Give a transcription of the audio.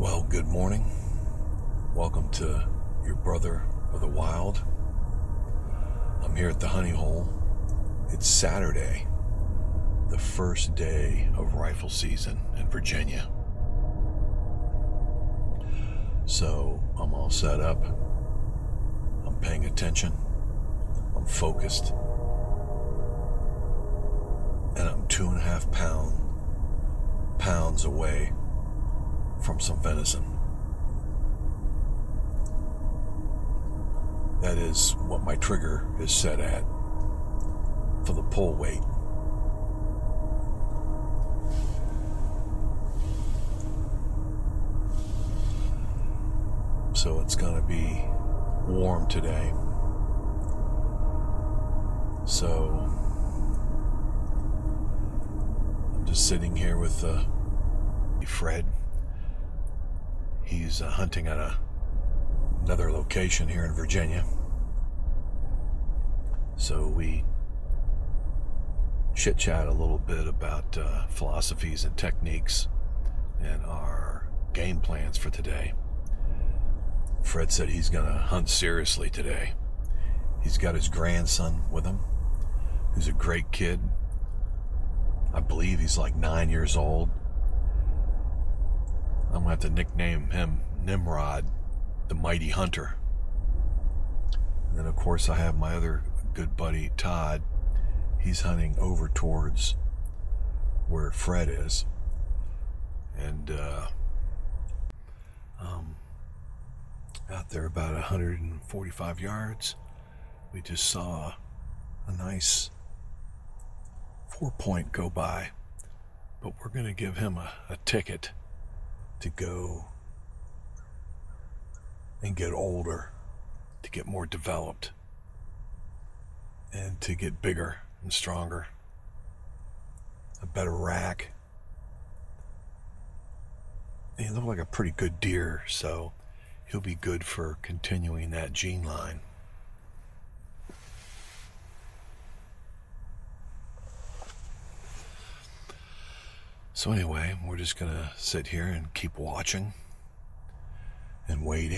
Well, good morning. Welcome to your brother of the wild. I'm here at the Honey Hole. It's Saturday, the first day of rifle season in Virginia. So I'm all set up. I'm paying attention. I'm focused. And I'm 2.5 pounds away from some venison. That is what my trigger is set at for the pull weight. So it's gonna be warm today. So I'm just sitting here with Fred. He's hunting at another location here in Virginia. So we chit-chat a little bit about philosophies and techniques and our game plans for today. Fred said he's gonna hunt seriously today. He's got his grandson with him, who's a great kid. I believe he's like 9 years old. I'm gonna have to nickname him Nimrod, the Mighty Hunter. And then of course I have my other good buddy Todd. He's hunting over towards where Fred is. And out there about 145 yards, we just saw a nice 4-point go by. But we're gonna give him a ticket to go and get older, to get more developed, and to get bigger and stronger, a better rack. And he looked like a pretty good deer, so he'll be good for continuing that gene line. So anyway, we're just gonna sit here and keep watching and waiting.